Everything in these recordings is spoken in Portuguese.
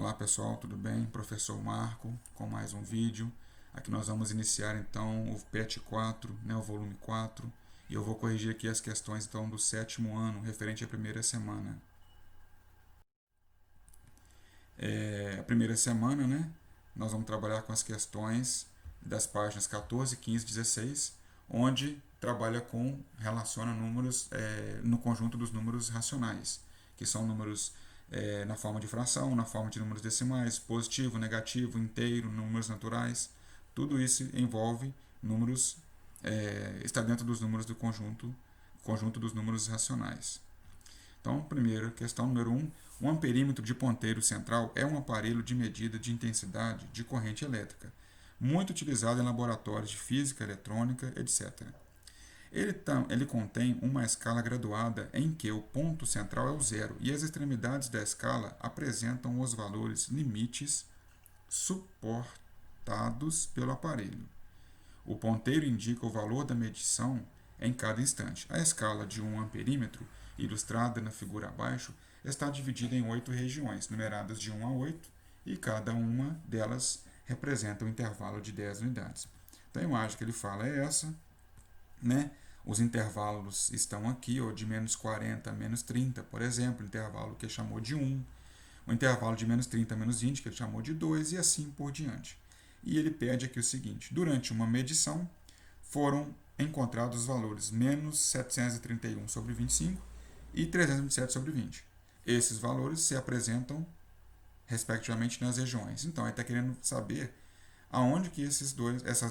Olá pessoal, tudo bem? Professor Marco com mais um vídeo. Aqui nós vamos iniciar então o PET 4, né, o volume 4, e eu vou corrigir aqui as questões então do sétimo ano, referente à primeira semana. A primeira semana, né, nós vamos trabalhar com as questões das páginas 14, 15 e 16, onde relaciona números no conjunto dos números racionais, que são números na forma de fração, na forma de números decimais, positivo, negativo, inteiro, números naturais. Tudo isso envolve números, está dentro dos números do conjunto dos números racionais. Então, primeiro, questão número 1. Um amperímetro de ponteiro central é um aparelho de medida de intensidade de corrente elétrica, muito utilizado em laboratórios de física, eletrônica, etc. Ele contém uma escala graduada em que o ponto central é o zero e as extremidades da escala apresentam os valores limites suportados pelo aparelho. O ponteiro indica o valor da medição em cada instante. A escala de um amperímetro, ilustrada na figura abaixo, está dividida em 8 regiões, numeradas de 1 a 8, e cada uma delas representa um intervalo de 10 unidades. Então a imagem que ele fala é essa, né? Os intervalos estão aqui, ó, de menos 40 a menos 30, por exemplo, intervalo que ele chamou de 1, o intervalo de menos 30 a menos 20, que ele chamou de 2, e assim por diante. E ele pede aqui o seguinte: durante uma medição, foram encontrados os valores menos 731 sobre 25 e 327 sobre 20. Esses valores se apresentam respectivamente nas regiões. Então, ele está querendo saber aonde que essas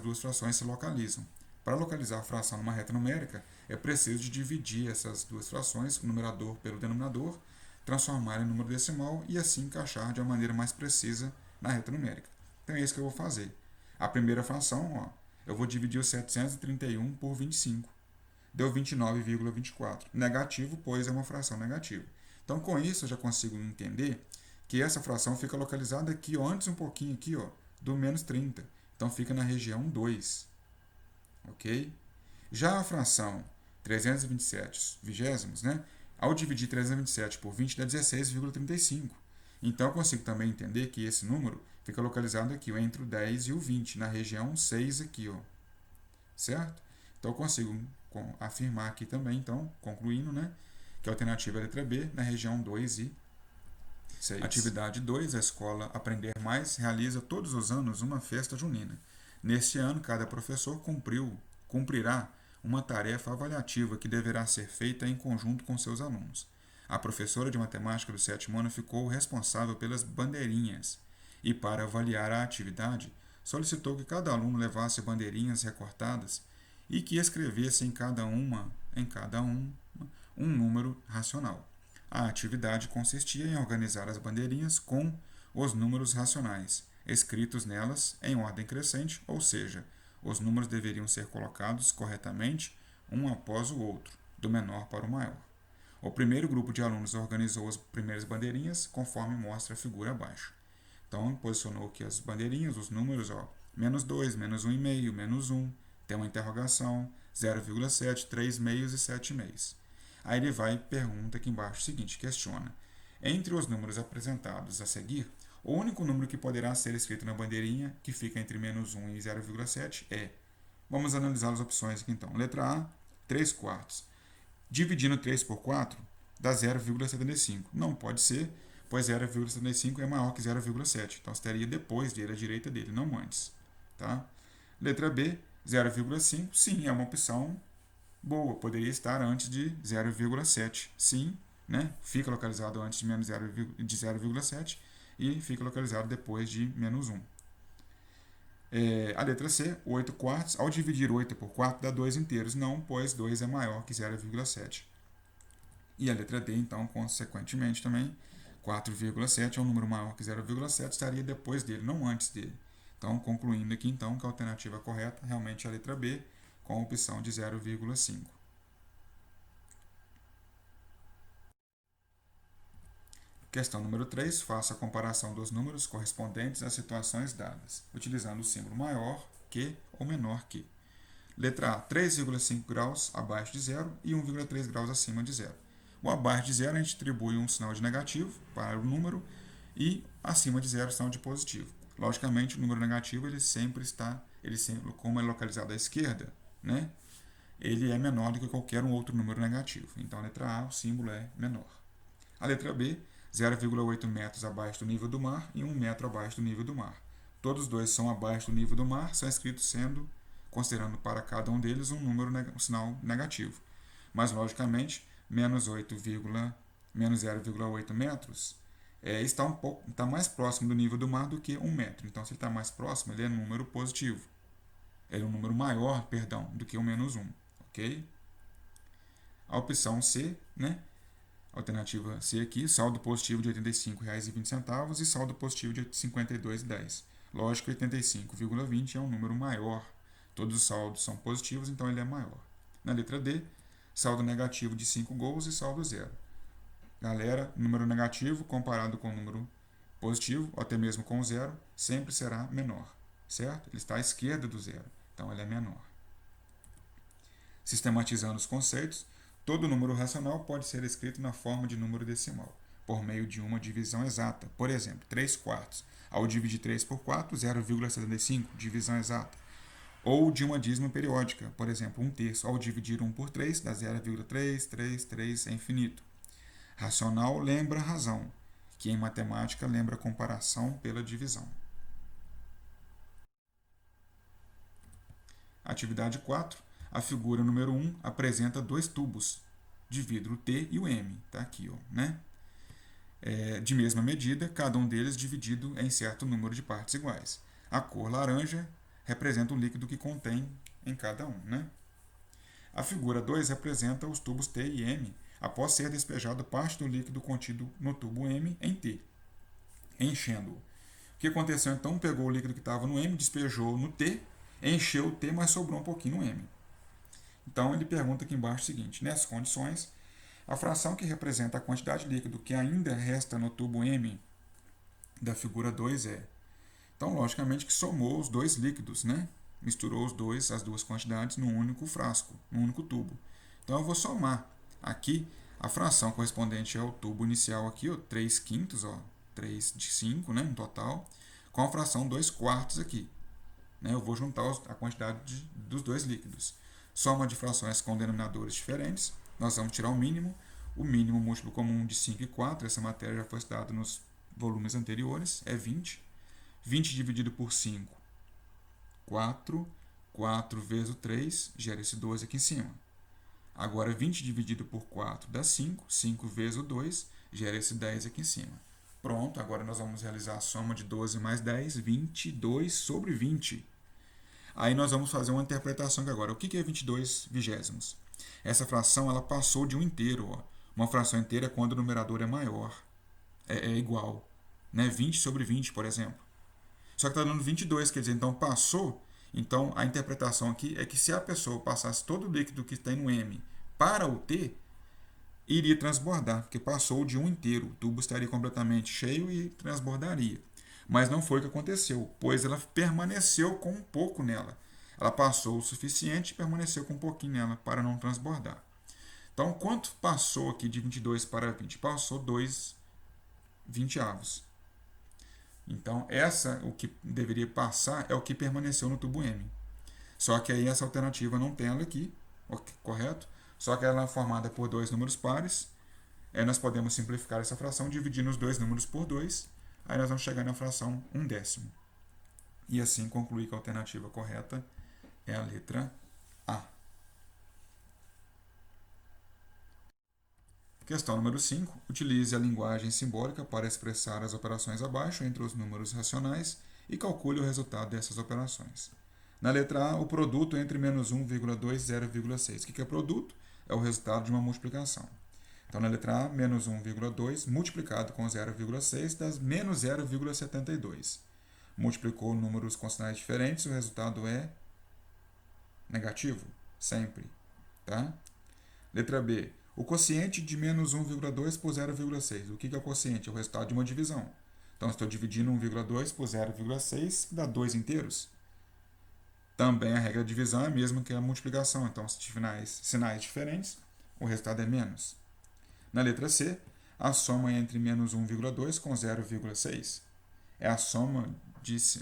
duas frações se localizam. Para localizar a fração numa reta numérica, é preciso de dividir essas duas frações, o numerador pelo denominador, transformar em número decimal e assim encaixar de uma maneira mais precisa na reta numérica. Então é isso que eu vou fazer. A primeira fração, ó, eu vou dividir o 731 por 25. Deu 29,24. Negativo, pois é uma fração negativa. Então com isso eu já consigo entender que essa fração fica localizada aqui, ó, antes um pouquinho aqui, ó, do menos 30. Então fica na região 2. Ok? Já a fração 327 vigésimos, né? Ao dividir 327 por 20 dá 16,35. Então eu consigo também entender que esse número fica localizado aqui, ó, entre o 10 e o 20, na região 6 aqui, ó. Certo? Então eu consigo afirmar aqui também, então, concluindo, né, que a alternativa é a letra B, na região 2 e 6. Atividade 2, a escola Aprender Mais realiza todos os anos uma festa junina. Neste ano, cada professor cumprirá uma tarefa avaliativa que deverá ser feita em conjunto com seus alunos. A professora de matemática do sétimo ano ficou responsável pelas bandeirinhas e, para avaliar a atividade, solicitou que cada aluno levasse bandeirinhas recortadas e que escrevesse em cada um um número racional. A atividade consistia em organizar as bandeirinhas com os números racionais, escritos nelas em ordem crescente, ou seja, os números deveriam ser colocados corretamente um após o outro, do menor para o maior. O primeiro grupo de alunos organizou as primeiras bandeirinhas, conforme mostra a figura abaixo. Então, posicionou aqui as bandeirinhas, os números, ó, menos 2, menos 1,5, menos 1, tem uma interrogação, 0,7, 3 meios e 7 meios. Aí ele vai e pergunta aqui embaixo o seguinte, questiona: entre os números apresentados a seguir, o único número que poderá ser escrito na bandeirinha, que fica entre menos 1 e 0,7, é... Vamos analisar as opções aqui então. Letra A, 3 quartos. Dividindo 3 por 4, dá 0,75. Não pode ser, pois 0,75 é maior que 0,7. Então, estaria depois dele, à direita dele, não antes. Tá? Letra B, 0,5. Sim, é uma opção boa. Poderia estar antes de 0,7. Sim, né? Fica localizado antes de menos de 0,7 e fica localizado depois de menos 1. A letra C, 8 quartos. Ao dividir 8 por 4 dá 2 inteiros. Não, pois 2 é maior que 0,7. E a letra D, então, consequentemente também, 4,7 é um número maior que 0,7, estaria depois dele, não antes dele. Então, concluindo aqui, então, que a alternativa correta realmente é a letra B, com a opção de 0,5. Questão número 3. Faça a comparação dos números correspondentes às situações dadas, utilizando o símbolo maior que ou menor que. Letra A, 3,5 graus abaixo de zero e 1,3 graus acima de zero. O abaixo de zero a gente atribui um sinal de negativo para o número e acima de zero sinal de positivo. Logicamente, o número negativo como é localizado à esquerda, né? Ele é menor do que qualquer um outro número negativo. Então, a letra A, o símbolo é menor. A letra B, 0,8 metros abaixo do nível do mar e 1 metro abaixo do nível do mar. Todos os dois são abaixo do nível do mar, são escritos considerando para cada um deles um sinal negativo. Mas, logicamente, menos 0,8 metros está mais próximo do nível do mar do que 1 metro. Então, se ele está mais próximo, ele é um número positivo. Ele é um número maior, perdão, do que o menos 1. Ok? A opção C, né? Alternativa C aqui, saldo positivo de R$ 85,20 e saldo positivo de R$ 52,10. Lógico que 85,20 é um número maior. Todos os saldos são positivos, então ele é maior. Na letra D, saldo negativo de 5 gols e saldo zero. Galera, número negativo comparado com o número positivo, ou até mesmo com o zero, sempre será menor, certo? Ele está à esquerda do zero, então ele é menor. Sistematizando os conceitos, todo número racional pode ser escrito na forma de número decimal, por meio de uma divisão exata. Por exemplo, 3 quartos. Ao dividir 3 por 4, 0,75, divisão exata. Ou de uma dízima periódica, por exemplo, 1/3. Ao dividir 1 por 3, dá 0,333, é infinito. Racional lembra razão, que em matemática lembra comparação pela divisão. Atividade 4. A figura número 1 apresenta dois tubos de vidro, o T e o M. Está aqui, ó, né? De mesma medida, cada um deles dividido em certo número de partes iguais. A cor laranja representa o líquido que contém em cada um, né? A figura 2 representa os tubos T e M após ser despejado parte do líquido contido no tubo M em T, enchendo-o. O que aconteceu então? Pegou o líquido que estava no M, despejou no T, encheu o T, mas sobrou um pouquinho no M. Então ele pergunta aqui embaixo o seguinte: nessas condições, a fração que representa a quantidade de líquido que ainda resta no tubo M da figura 2 é. Então, logicamente que somou os dois líquidos, né? Misturou as duas quantidades num único frasco, num único tubo. Então eu vou somar aqui a fração correspondente ao tubo inicial aqui, ó, 3 quintos, ó, 3 de 5, né, no total, com a fração 2 quartos aqui. Né? Eu vou juntar a quantidade dos dois líquidos. Soma de frações com denominadores diferentes, nós vamos tirar o mínimo múltiplo comum de 5 e 4, essa matéria já foi estudada nos volumes anteriores, é 20. 20 dividido por 5, 4. 4 vezes o 3, gera esse 12 aqui em cima. Agora, 20 dividido por 4 dá 5. 5 vezes o 2, gera esse 10 aqui em cima. Pronto, agora nós vamos realizar a soma de 12 mais 10, 22 sobre 20. Aí nós vamos fazer uma interpretação aqui agora. O que é 22 vigésimos? Essa fração ela passou de um inteiro. Ó. Uma fração inteira é quando o numerador é maior, é igual. Né? 20 sobre 20, por exemplo. Só que está dando 22, quer dizer, então passou. Então a interpretação aqui é que se a pessoa passasse todo o líquido que tem no M para o T, iria transbordar, porque passou de um inteiro. O tubo estaria completamente cheio e transbordaria. Mas não foi o que aconteceu, pois ela permaneceu com um pouco nela. Ela passou o suficiente e permaneceu com um pouquinho nela para não transbordar. Então, quanto passou aqui de 22 para 20? Passou 2 vinteavos. Então, o que deveria passar é o que permaneceu no tubo M. Só que aí essa alternativa não tem ela aqui, correto? Só que ela é formada por dois números pares. Nós podemos simplificar essa fração dividindo os dois números por 2. Aí nós vamos chegar na fração 1/10. E assim concluir que a alternativa correta é a letra A. Questão número 5. Utilize a linguagem simbólica para expressar as operações abaixo entre os números racionais e calcule o resultado dessas operações. Na letra A, o produto entre menos 1,2 e 0,6. O que é produto? É o resultado de uma multiplicação. Então, na letra A, menos 1,2 multiplicado com 0,6 dá menos 0,72. Multiplicou números com sinais diferentes, o resultado é negativo, sempre. Tá? Letra B. O quociente de menos 1,2 por 0,6. O que é o quociente? É o resultado de uma divisão. Então, estou dividindo 1,2 por 0,6, que dá 2 inteiros. Também a regra de divisão é a mesma que a multiplicação. Então, se tiver sinais diferentes, o resultado é menos. Na letra C, a soma entre menos 1,2 com 0,6 é a soma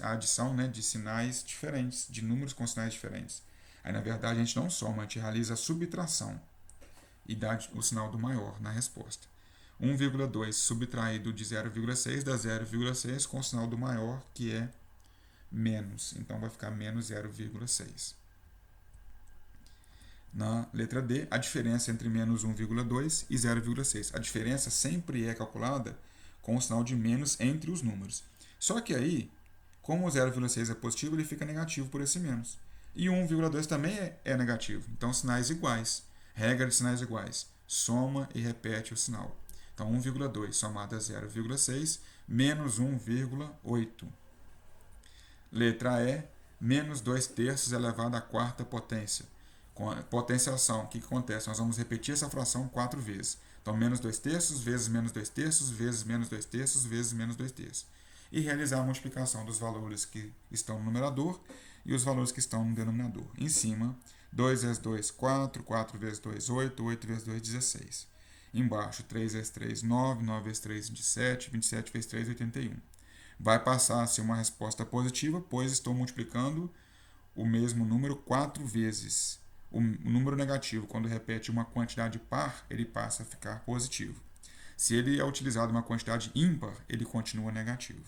a adição, né, de sinais diferentes, de números com sinais diferentes. Aí, na verdade, a gente não soma, a gente realiza a subtração e dá o sinal do maior na resposta. 1,2 subtraído de 0,6 dá 0,6 com o sinal do maior, que é menos. Então, vai ficar menos 0,6. Na letra D, a diferença entre menos 1,2 e 0,6. A diferença sempre é calculada com o sinal de menos entre os números. Só que aí, como o 0,6 é positivo, ele fica negativo por esse menos. E o 1,2 também é negativo. Então, sinais iguais. Regra de sinais iguais. Soma e repete o sinal. Então, 1,2 somado a 0,6 menos 1,8. Letra E, menos 2 terços elevado à quarta potência. Com a potenciação, o que acontece? Nós vamos repetir essa fração 4 vezes. Então, menos 2 terços, vezes menos 2 terços, vezes menos 2 terços, vezes menos 2 terços. E realizar a multiplicação dos valores que estão no numerador e os valores que estão no denominador. Em cima, 2 vezes 2, 4, 4 vezes 2, 8, 8 vezes 2, 16. Embaixo, 3 vezes 3, 9, 9 vezes 3, 27, 27 vezes 3, 81. Vai passar a ser uma resposta positiva, pois estou multiplicando o mesmo número 4 vezes. O número negativo, quando repete uma quantidade par, ele passa a ficar positivo. Se ele é utilizado uma quantidade ímpar, ele continua negativo.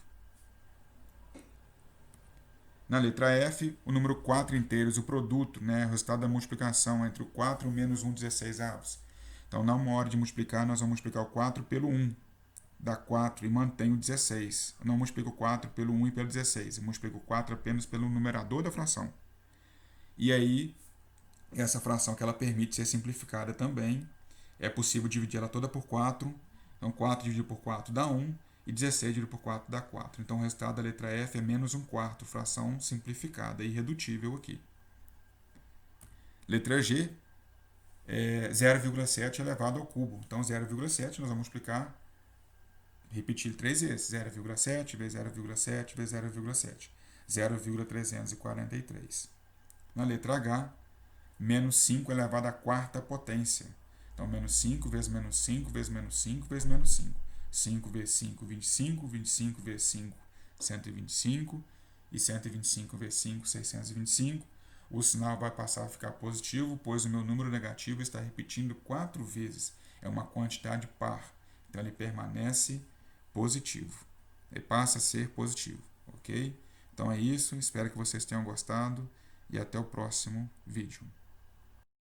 Na letra F, o número 4 inteiros, o produto, né, o resultado da multiplicação entre o 4 menos 1 16avos. Então, na hora de multiplicar, nós vamos multiplicar o 4 pelo 1. Dá 4 e mantém o 16. Eu não multiplico o 4 pelo 1 e pelo 16. Eu multiplico o 4 apenas pelo numerador da fração. E aí, essa fração que ela permite ser simplificada também. É possível dividir ela toda por 4. Então, 4 dividido por 4 dá 1. E 16 dividido por 4 dá 4. Então, o resultado da letra F é menos 1/4, fração simplificada e irredutível aqui. Letra G é 0,7 elevado ao cubo. Então, 0,7 nós vamos multiplicar, repetir 3 vezes. 0,7 vezes 0,7 vezes 0,7. 0,343. Na letra H, menos 5 elevado à quarta potência. Então, menos 5 vezes menos 5 vezes menos 5 vezes menos 5. 5 vezes 5, 25. 25 vezes 5, 125. E 125 vezes 5, 625. O sinal vai passar a ficar positivo, pois o meu número negativo está repetindo 4 vezes. É uma quantidade par. Então, ele permanece positivo. Ele passa a ser positivo. Ok? Então, é isso. Espero que vocês tenham gostado. E até o próximo vídeo.